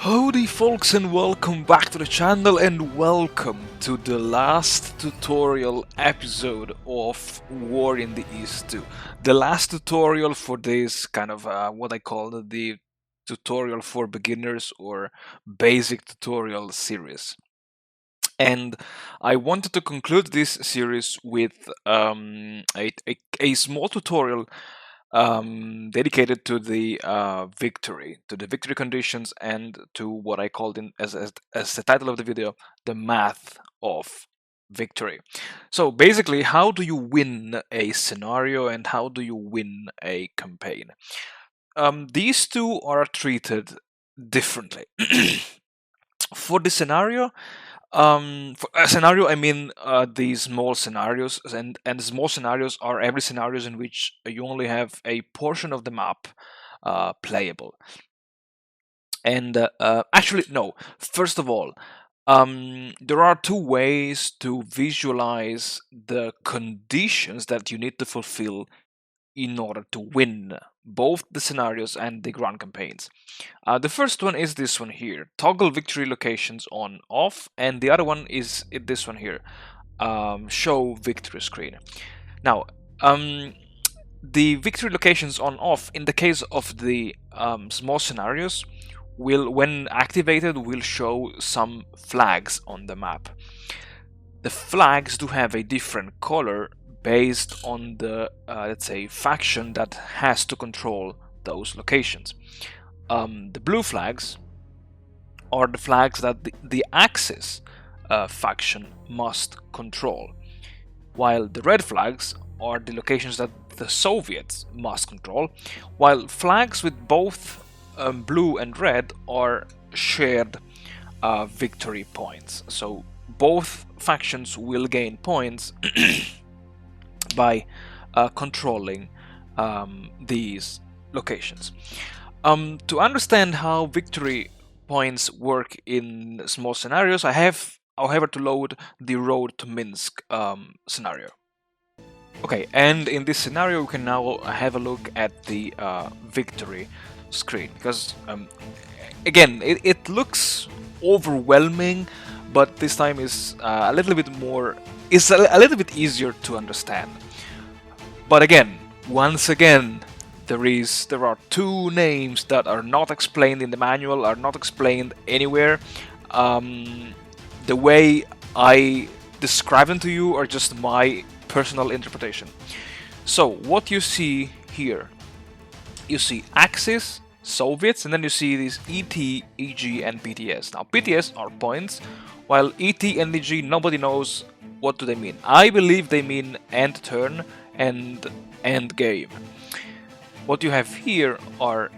Howdy folks, and welcome back to the channel, and welcome to the last tutorial episode of War in the East 2. The last tutorial for this kind of what I call the tutorial for beginners or basic tutorial series. And I wanted to conclude this series with a small tutorial dedicated to the victory conditions, and to what I called in as the title of the video, the math of victory. So basically, how do you win a scenario and how do you win a campaign? These two are treated differently. For the scenario, for a scenario, I mean these small scenarios, and small scenarios are every scenarios in which you only have a portion of the map playable. And actually, no. First of all, there are two ways to visualize the conditions that you need to fulfill in order to win both the scenarios and the ground campaigns. The first one is this one here, toggle victory locations on off, and the other one is this one here, show victory screen. Now, the victory locations on off, in the case of the small scenarios, will, when activated, will show some flags on the map. The flags do have a different color based on the let's say faction that has to control those locations. The blue flags are the flags that the Axis faction must control, while the red flags are the locations that the Soviets must control, while flags with both blue and red are shared victory points. So both factions will gain points by controlling these locations. To understand how victory points work in small scenarios, I have, however, to load the Road to Minsk scenario. Okay, and in this scenario we can now have a look at the victory screen, because again, it looks overwhelming, but this time is a little bit more, is a little bit easier to understand. But again, once again, there are two names that are not explained in the manual, are not explained anywhere. The way I describe them to you are just my personal interpretation. So what you see here, you see Axis, Soviets, and then you see these ET, EG, and PTS. Now PTS are points, while ET and EG, nobody knows what do they mean. I believe they mean end turn and end game. What you have here are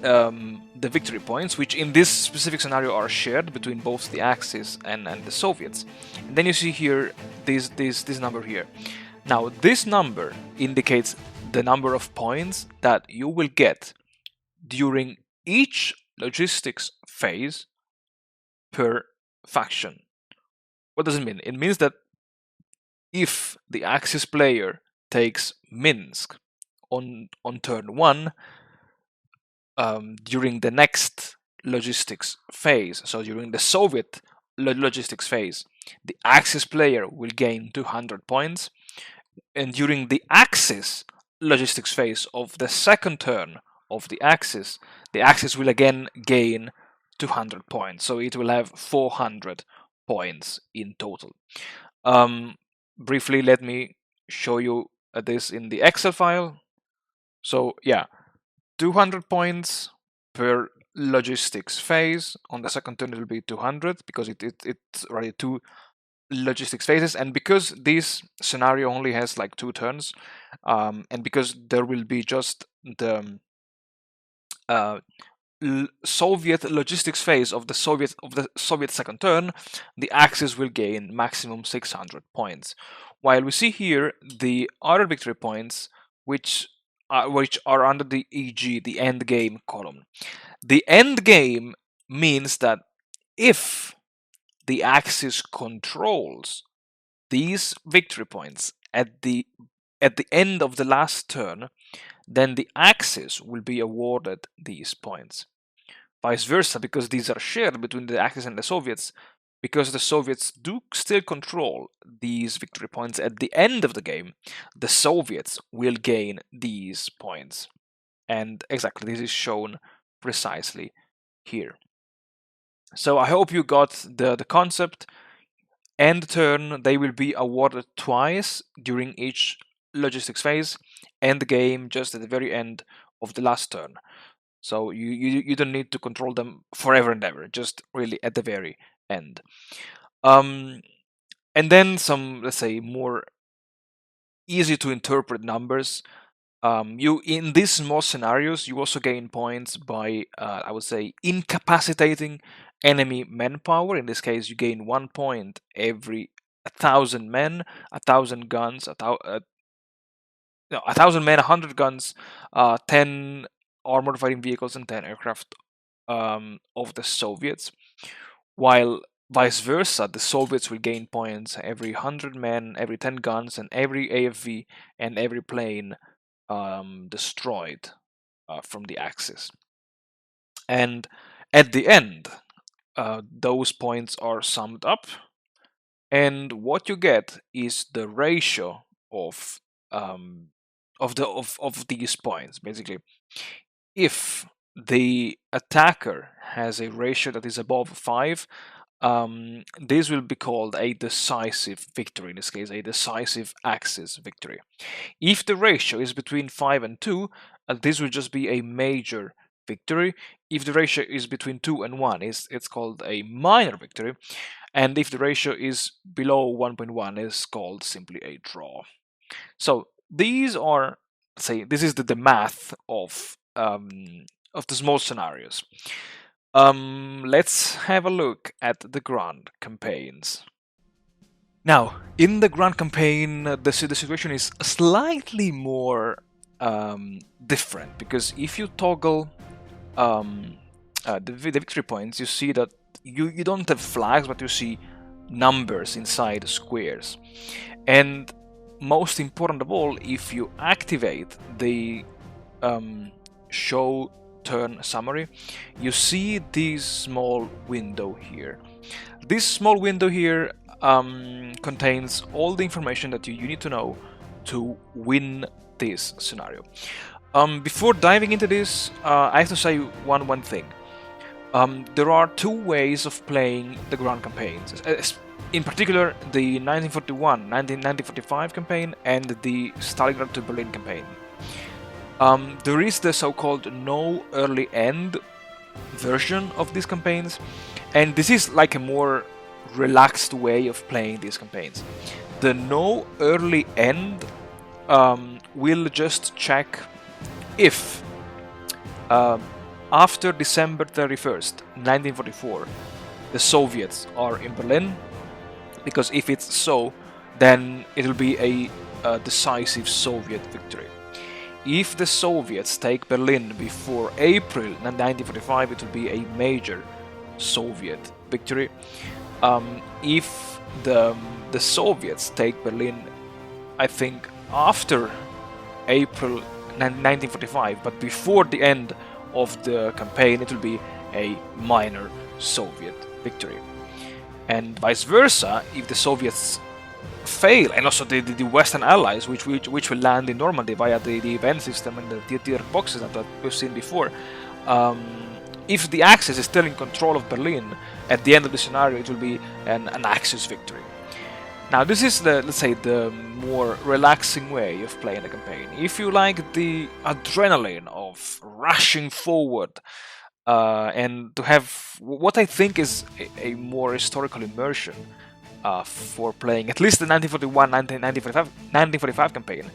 the victory points, which in this specific scenario are shared between both the Axis and the Soviets. And then you see here this number here. Now this number indicates the number of points that you will get during each logistics phase per faction. What does it mean? It means that if the Axis player takes Minsk on turn 1, during the next logistics phase, so during the Soviet logistics phase, the Axis player will gain 200 points, and during the Axis logistics phase of the second turn of the Axis will again gain 200 points, so it will have 400 points in total. Briefly, let me show you this in the Excel file. So yeah, 200 points per logistics phase. On the second turn it will be 200, because it's already two logistics phases, and because this scenario only has like 2 turns, and because there will be just the Soviet logistics phase of the Soviet second turn, the Axis will gain maximum 600 points. While we see here the other victory points, which are under the EG, the end game column. The end game means that if the Axis controls these victory points at the end of the last turn, then the Axis will be awarded these points. vice versa, because these are shared between the Axis and the Soviets, because the Soviets do still control these victory points at the end of the game, the Soviets will gain these points. And exactly, this is shown precisely here. So I hope you got the concept. End turn, they will be awarded twice during each logistics phase, end game just at the very end of the last turn. So you don't need to control them forever and ever, just really at the very end. And then some, let's say, more easy to interpret numbers. You in these small scenarios, you also gain points by, I would say, incapacitating enemy manpower. In this case, you gain 1 point every 1,000 men, 1,000 guns, no, 1,000 men, 100 guns, 10 armored fighting vehicles, and 10 aircraft of the Soviets. While vice versa, the Soviets will gain points every 100 men, every 10 guns, and every AFV and every plane destroyed from the Axis. And at the end, those points are summed up, and what you get is the ratio of these points. Basically, if the attacker has a ratio that is above 5, this will be called a decisive victory, in this case a decisive Axis victory. If the ratio is between 5 and 2, this will just be a major victory. If the ratio is between 2 and 1, it's called a minor victory. And if the ratio is below 1.1, it's called simply a draw. So these are, say, this is the math of the small scenarios. Let's have a look at the grand campaigns. Now, in the grand campaign, the situation is slightly more different, because if you toggle the victory points, you see that you don't have flags, but you see numbers inside squares. And most important of all, if you activate the show turn summary, you see this small window here. This small window here contains all the information that you need to know to win this scenario. Before diving into this, I have to say one thing. There are two ways of playing the grand campaigns. In particular, the 1941-1945 campaign and the Stalingrad to Berlin campaign. There is the so-called no early end version of these campaigns, and this is like a more relaxed way of playing these campaigns. The no early end will just check if after December 31st, 1944, the Soviets are in Berlin, because if it's so, then it will be a decisive Soviet victory. If the Soviets take Berlin before April 1945, it will be a major Soviet victory. If the Soviets take Berlin, I think after April 1945, but before the end of the campaign, it will be a minor Soviet victory. And vice versa, if the Soviets fail, and also the Western Allies, which will land in Normandy via the event system and the tier boxes that we've seen before, if the Axis is still in control of Berlin at the end of the scenario, it will be an Axis victory. Now, this is let's say the more relaxing way of playing the campaign. If you like the adrenaline of rushing forward and to have what I think is a more historical immersion for playing at least the 1941-1945 campaign,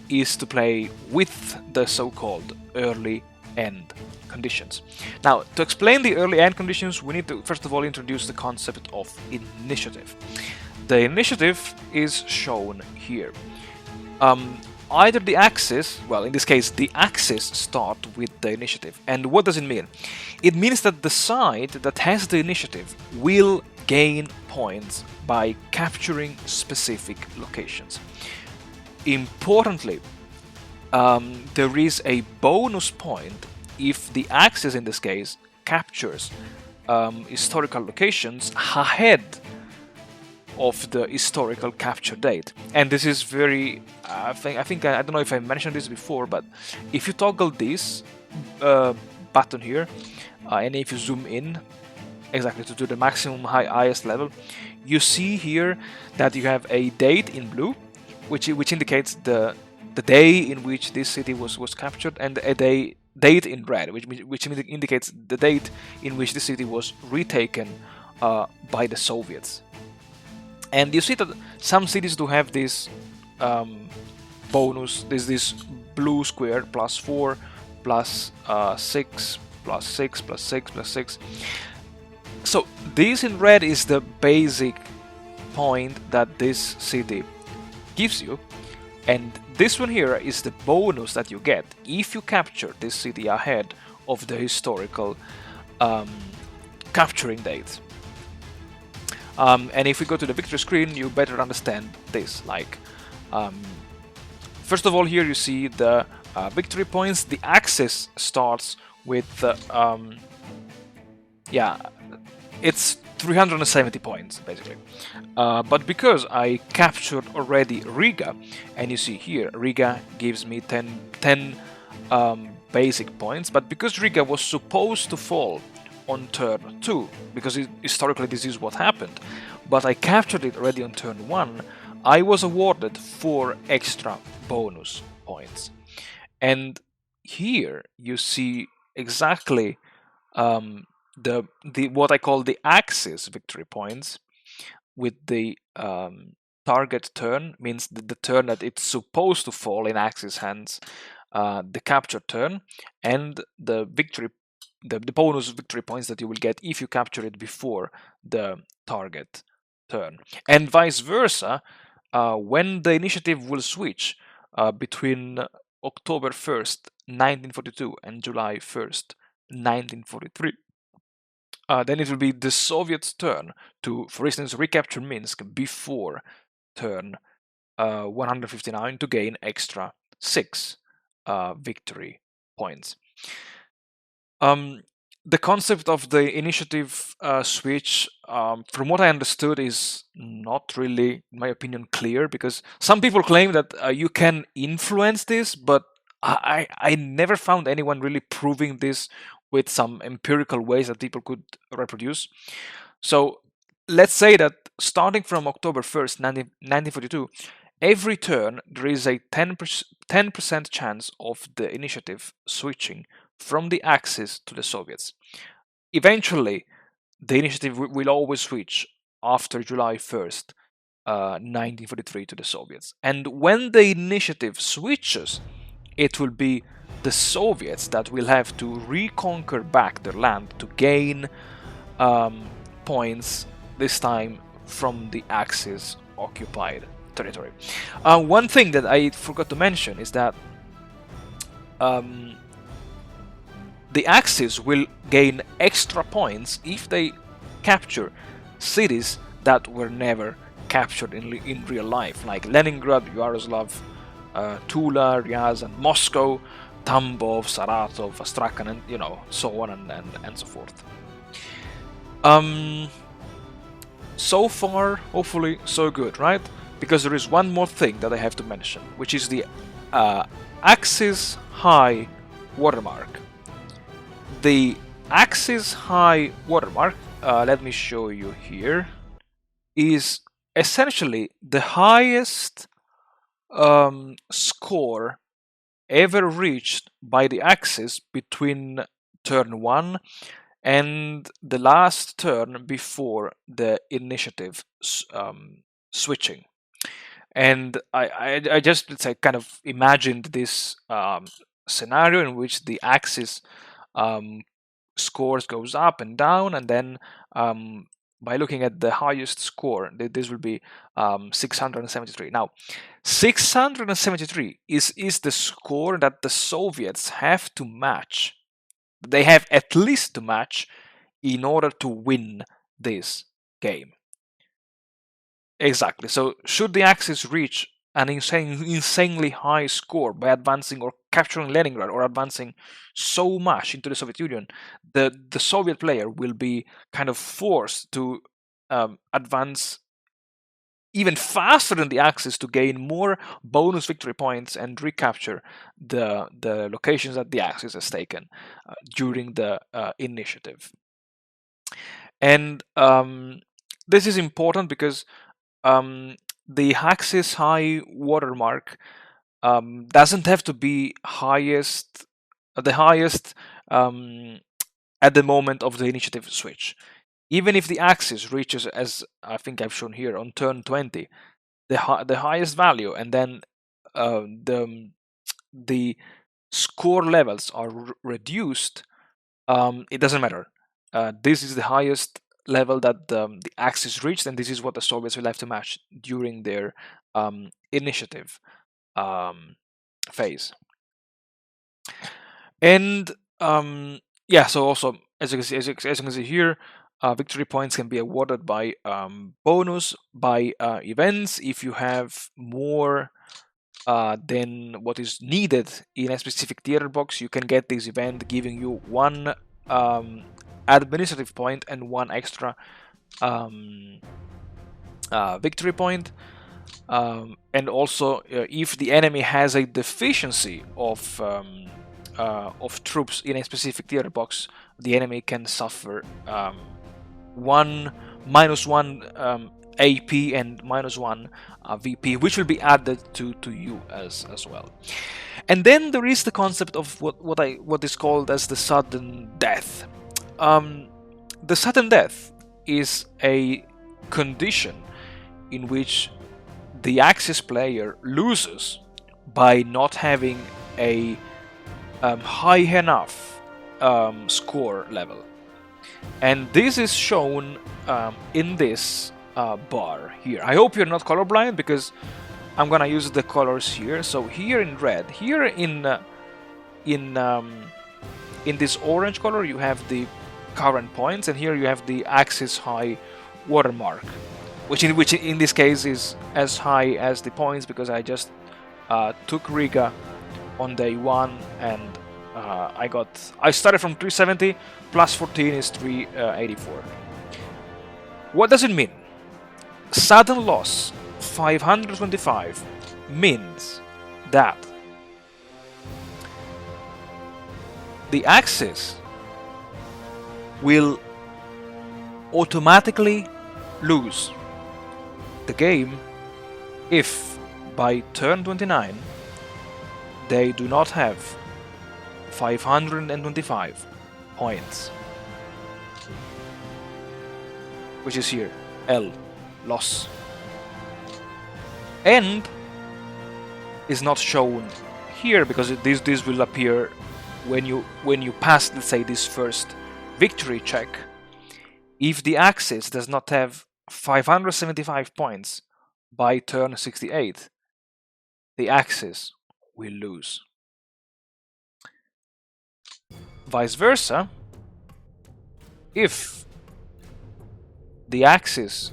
is to play with the so-called early end conditions. Now, to explain the early end conditions, we need to first of all introduce the concept of initiative. The initiative is shown here. Either the Axis, well, in this case, the Axis start with the initiative. And what does it mean? It means that the side that has the initiative will gain points by capturing specific locations. Importantly, there is a bonus point if the Axis, in this case, captures historical locations ahead of the historical capture date. And this is very, I don't know if I mentioned this before, but if you toggle this button here, and if you zoom in exactly to the maximum highest level, you see here that you have a date in blue, which indicates the day in which this city was captured, and a date in red, which indicates the date in which the city was retaken by the Soviets. And you see that some cities do have this bonus, this blue square, +4, +6, +6, +6, +6. So this in red is the basic point that this city gives you, and this one here is the bonus that you get if you capture this city ahead of the historical capturing date. And if we go to the victory screen, you better understand this. Like, first of all, here you see the victory points. The axis starts with, it's 370 points basically. But because I captured already Riga, and you see here, Riga gives me 10 basic points. But because Riga was supposed to fall on turn 2, because historically this is what happened, but I captured it already on turn 1, I was awarded 4 extra bonus points. And here you see exactly the what I call the axis victory points, with the target turn, means the turn that it's supposed to fall in Axis hands, the capture turn, and the victory, the bonus victory points that you will get if you capture it before the target turn. And vice versa, when the initiative will switch between October 1st, 1942 and July 1st, 1943, then it will be the Soviets' turn to, for instance, recapture Minsk before turn 159 to gain extra 6 victory points. The concept of the initiative switch, from what I understood, is not really, in my opinion, clear, because some people claim that you can influence this, but I never found anyone really proving this with some empirical ways that people could reproduce. So let's say that starting from October 1st, 1942, every turn there is a 10% chance of the initiative switching from the Axis to the Soviets. Eventually, the initiative will always switch after July 1st, 1943 to the Soviets. And when the initiative switches, it will be the Soviets that will have to reconquer back their land to gain points, this time from the Axis occupied territory. One thing that I forgot to mention is that the Axis will gain extra points if they capture cities that were never captured in real life, like Leningrad, Yaroslav, Tula, Ryazan, Moscow, Tambov, Saratov, Astrakhan, and so on and so forth. So far, hopefully, so good, right? Because there is one more thing that I have to mention, which is the Axis high watermark. The Axis high watermark, let me show you here, is essentially the highest score ever reached by the Axis between turn 1 and the last turn before the initiative switching. And I just, let's say, kind of imagined this scenario in which the Axis scores goes up and down, and then by looking at the highest score, this will be 673. Now, 673 is the score that the Soviets have to match. They have at least to match in order to win this game. Exactly. So should the Axis reach an insanely high score by advancing or capturing Leningrad or advancing so much into the Soviet Union, the Soviet player will be kind of forced to advance even faster than the Axis to gain more bonus victory points and recapture the locations that the Axis has taken during the initiative. And this is important because the Axis high watermark doesn't have to be the highest at the moment of the initiative switch. Even if the Axis reaches, as I think I've shown here, on turn 20, the highest value, and then the score levels are reduced, it doesn't matter. This is the highest level that the Axis reached, and this is what the Soviets will have to match during their initiative phase. And yeah, so also as you can see here, victory points can be awarded by bonus by events. If you have more than what is needed in a specific theater box, you can get this event giving you 1 administrative point and 1 extra victory point. And also, if the enemy has a deficiency of troops in a specific theater box, the enemy can suffer -1 AP and -1 VP, which will be added to you as well. And then there is the concept of what is called as the sudden death. The sudden death is a condition in which the Axis player loses by not having a high enough score level, and this is shown in this bar here. I hope you're not colorblind, because I'm gonna use the colors here. So here in red, here in this orange color, you have the current points, and here you have the Axis high watermark, which in this case is as high as the points, because I just took Riga on day 1, and I started from 370 plus 14 is 384. What does it mean? Sudden loss 525 means that the Axis will automatically lose the game if by turn 29 they do not have 525 points, which is here, L, loss. And is not shown here because this will appear when you pass, let's say, this first victory check. If the Axis does not have 575 points by turn 68, the Axis will lose. Vice versa, if the Axis,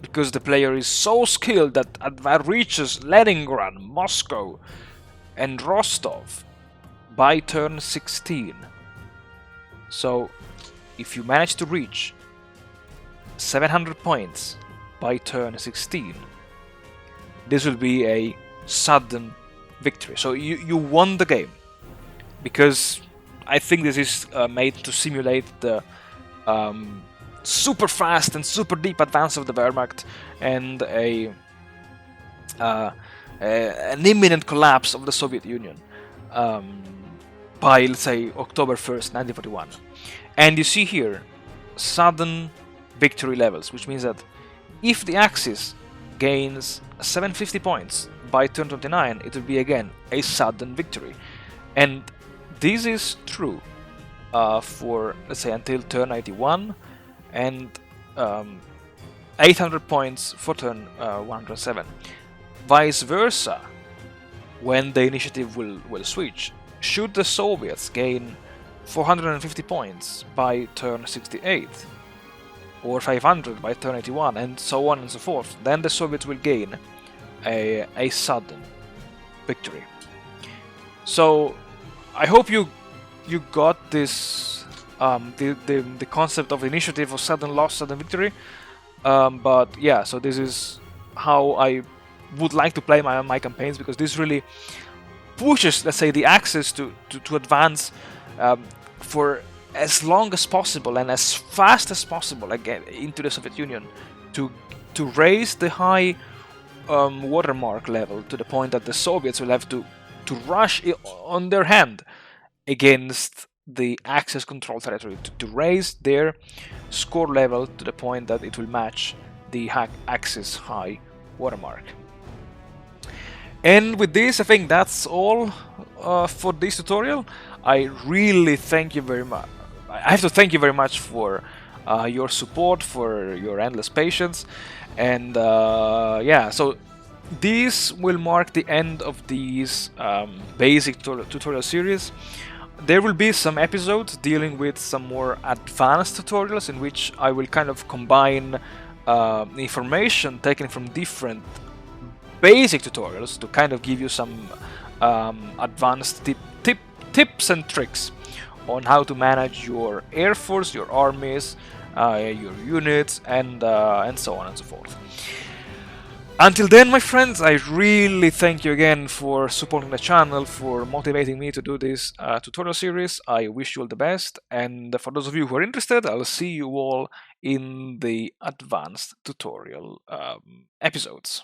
because the player is so skilled that reaches Leningrad, Moscow, and Rostov by turn 16. So if you manage to reach 700 points by turn 16, this will be a sudden victory. So you won the game, because I think this is made to simulate the super fast and super deep advance of the Wehrmacht and an imminent collapse of the Soviet Union by, let's say, October 1st, 1941. And you see here sudden victory levels, which means that if the Axis gains 750 points by turn 29, it will be again a sudden victory. And this is true for, let's say, until turn 91, and 800 points for turn 107. Vice versa, when the initiative will switch, should the Soviets gain 450 points by turn 68, or 500 by turn 81, and so on and so forth, then the Soviets will gain a sudden victory. So I hope you got this the concept of initiative of sudden loss, sudden victory. But yeah, so this is how I would like to play my campaigns, because this really pushes, let's say, the axis to advance for as long as possible and as fast as possible again into the Soviet Union, to to raise the high watermark level to the point that the Soviets will have to rush on their hand against the Axis control territory, to raise their score level to the point that it will match the Axis high watermark. And with this, I think that's all for this tutorial. I really thank you very much. I have to thank you very much for your support, for your endless patience, and yeah, so this will mark the end of these basic tutorial series. There will be some episodes dealing with some more advanced tutorials in which I will kind of combine information taken from different basic tutorials to kind of give you some advanced tips and tricks on how to manage your air force, your armies, your units, and so on and so forth. Until then, my friends, I really thank you again for supporting the channel, for motivating me to do this tutorial series. I wish you all the best, and for those of you who are interested, I'll see you all in the advanced tutorial episodes.